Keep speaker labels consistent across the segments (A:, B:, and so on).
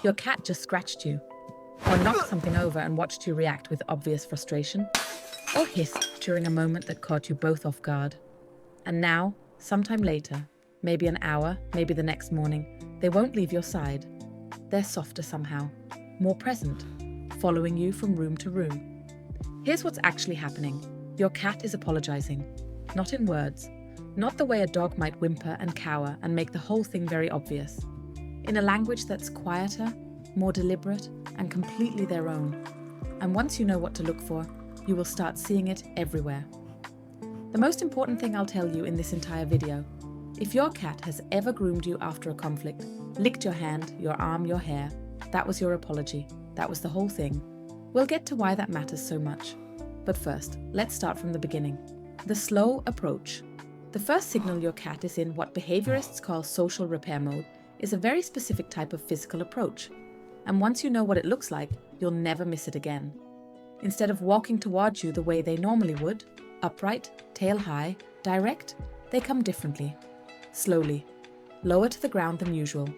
A: Your cat just scratched you, or knocked something over and watched you react with obvious frustration, or hissed during a moment that caught you both off guard. And now, sometime later, maybe an hour, maybe the next morning, they won't leave your side. They're softer somehow, more present, following you from room to room. Here's what's actually happening. Your cat is apologizing, not in words, not the way a dog might whimper and cower and make the whole thing very obvious. In a language that's quieter, more deliberate, and completely their own. And once you know what to look for, you will start seeing it everywhere. The most important thing I'll tell you in this entire video: if your cat has ever groomed you after a conflict, licked your hand, your arm, your hair, that was your apology. That was the whole thing. We'll get to why that matters so much. But first, let's start from the beginning. The slow approach. The first signal your cat is in what behaviorists call social repair mode is a very specific type of physical approach. And once you know what it looks like, you'll never miss it again. Instead of walking towards you the way they normally would, upright, tail high, direct, they come differently. Slowly, lower to the ground than usual.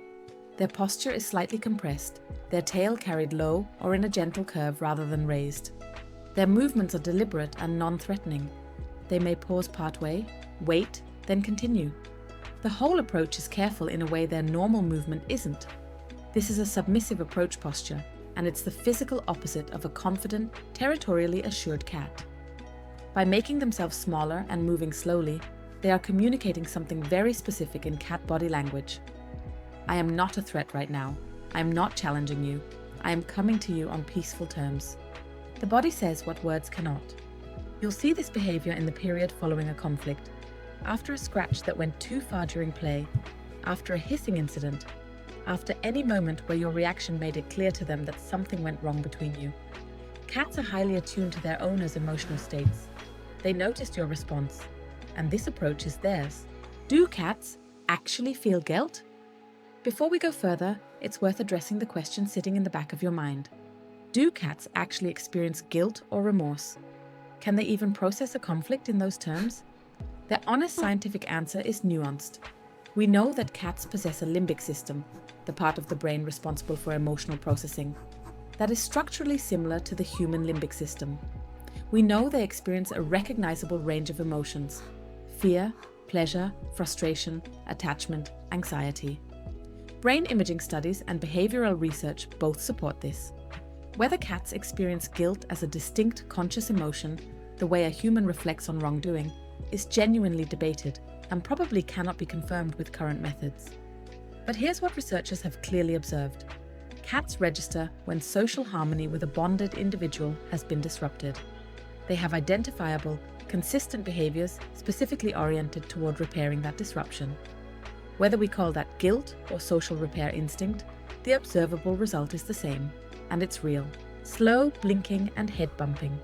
A: Their posture is slightly compressed, their tail carried low or in a gentle curve rather than raised. Their movements are deliberate and non-threatening. They may pause partway, wait, then continue. The whole approach is careful in a way their normal movement isn't. This is a submissive approach posture, and it's the physical opposite of a confident, territorially assured cat. By making themselves smaller and moving slowly, they are communicating something very specific in cat body language. I am not a threat right now. I am not challenging you. I am coming to you on peaceful terms. The body says what words cannot. You'll see this behavior in the period following a conflict, after a scratch that went too far during play, after a hissing incident, after any moment where your reaction made it clear to them that something went wrong between you. Cats are highly attuned to their owner's emotional states. They noticed your response, and this approach is theirs. Do cats actually feel guilt? Before we go further, it's worth addressing the question sitting in the back of your mind. Do cats actually experience guilt or remorse? Can they even process a conflict in those terms? The honest scientific answer is nuanced. We know that cats possess a limbic system, the part of the brain responsible for emotional processing, that is structurally similar to the human limbic system. We know they experience a recognizable range of emotions: fear, pleasure, frustration, attachment, anxiety. Brain imaging studies and behavioral research both support this. Whether cats experience guilt as a distinct conscious emotion, the way a human reflects on wrongdoing, is genuinely debated and probably cannot be confirmed with current methods. But here's what researchers have clearly observed. Cats register when social harmony with a bonded individual has been disrupted. They have identifiable, consistent behaviors specifically oriented toward repairing that disruption. Whether we call that guilt or social repair instinct, the observable result is the same, and it's real: slow blinking and head bumping.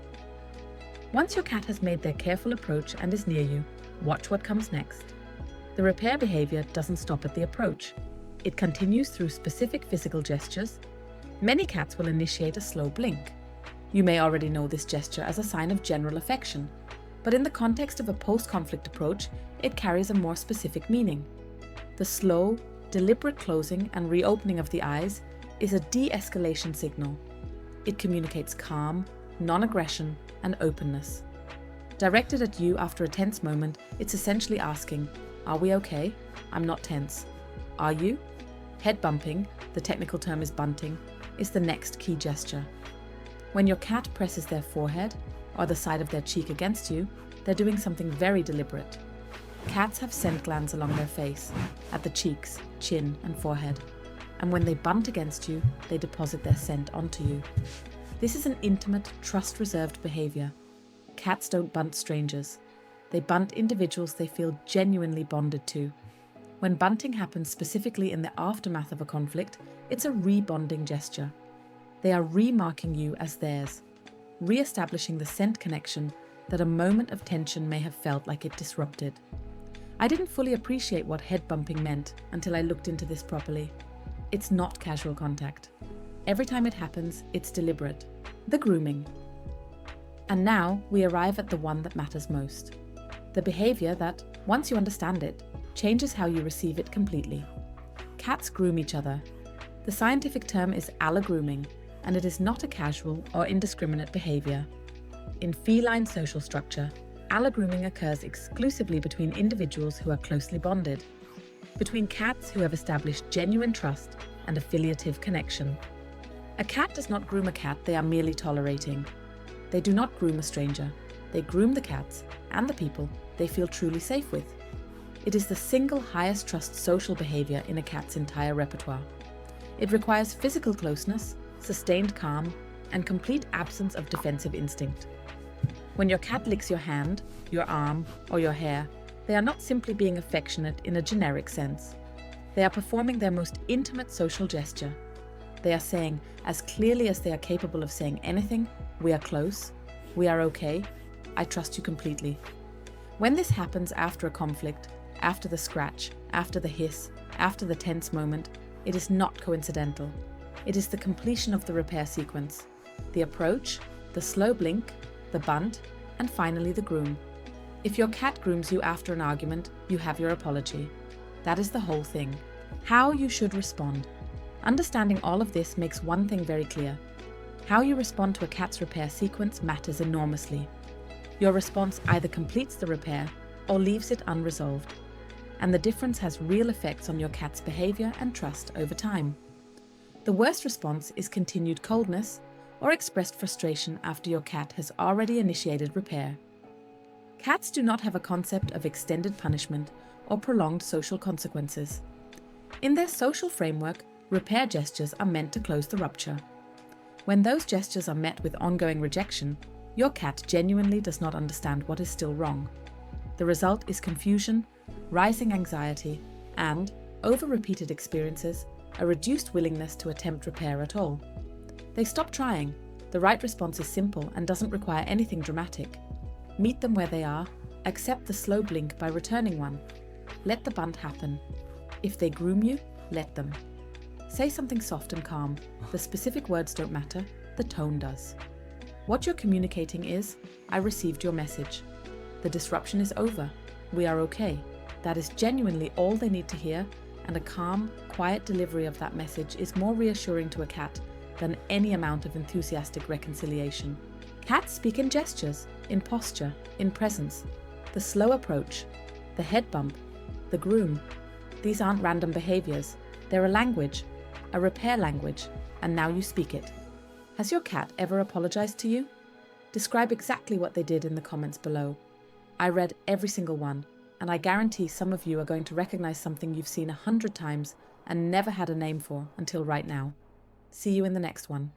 A: Once your cat has made their careful approach and is near you, watch what comes next. The repair behavior doesn't stop at the approach. It continues through specific physical gestures. Many cats will initiate a slow blink. You may already know this gesture as a sign of general affection, but in the context of a post-conflict approach, it carries a more specific meaning. The slow, deliberate closing and reopening of the eyes is a de-escalation signal. It communicates calm, non-aggression, and openness. Directed at you after a tense moment, it's essentially asking, "Are we okay? I'm not tense. Are you?" Head bumping, the technical term is bunting, is the next key gesture. When your cat presses their forehead or the side of their cheek against you, they're doing something very deliberate. Cats have scent glands along their face, at the cheeks, chin, and forehead. And when they bunt against you, they deposit their scent onto you. This is an intimate, trust-reserved behavior. Cats don't bunt strangers. They bunt individuals they feel genuinely bonded to. When bunting happens specifically in the aftermath of a conflict, it's a re-bonding gesture. They are remarking you as theirs, re-establishing the scent connection that a moment of tension may have felt like it disrupted. I didn't fully appreciate what head bumping meant until I looked into this properly. It's not casual contact. Every time it happens, it's deliberate. The grooming. And now we arrive at the one that matters most. The behavior that, once you understand it, changes how you receive it completely. Cats groom each other. The scientific term is grooming, and it is not a casual or indiscriminate behavior. In feline social structure, grooming occurs exclusively between individuals who are closely bonded, between cats who have established genuine trust and affiliative connection. A cat does not groom a cat they are merely tolerating. They do not groom a stranger. They groom the cats and the people they feel truly safe with. It is the single highest trust social behavior in a cat's entire repertoire. It requires physical closeness, sustained calm, and complete absence of defensive instinct. When your cat licks your hand, your arm, or your hair, they are not simply being affectionate in a generic sense. They are performing their most intimate social gesture. They are saying, as clearly as they are capable of saying anything, "We are close," "We are okay," "I trust you completely." When this happens after a conflict, after the scratch, after the hiss, after the tense moment, it is not coincidental. It is the completion of the repair sequence. The approach, the slow blink, the bunt, and finally the groom. If your cat grooms you after an argument, you have your apology. That is the whole thing. How you should respond. Understanding all of this makes one thing very clear. How you respond to a cat's repair sequence matters enormously. Your response either completes the repair or leaves it unresolved. And the difference has real effects on your cat's behavior and trust over time. The worst response is continued coldness or expressed frustration after your cat has already initiated repair. Cats do not have a concept of extended punishment or prolonged social consequences. In their social framework, repair gestures are meant to close the rupture. When those gestures are met with ongoing rejection, your cat genuinely does not understand what is still wrong. The result is confusion, rising anxiety, and, over repeated experiences, a reduced willingness to attempt repair at all. They stop trying. The right response is simple and doesn't require anything dramatic. Meet them where they are, accept the slow blink by returning one. Let the bunt happen. If they groom you, let them. Say something soft and calm. The specific words don't matter, the tone does. What you're communicating is, "I received your message. The disruption is over. We are okay." That is genuinely all they need to hear, and a calm, quiet delivery of that message is more reassuring to a cat than any amount of enthusiastic reconciliation. Cats speak in gestures, in posture, in presence. The slow approach, the head bump, the groom. These aren't random behaviors. They're a language, a repair language, and now you speak it. Has your cat ever apologized to you? Describe exactly what they did in the comments below. I read every single one, and I guarantee some of you are going to recognize something you've seen 100 times and never had a name for until right now. See you in the next one.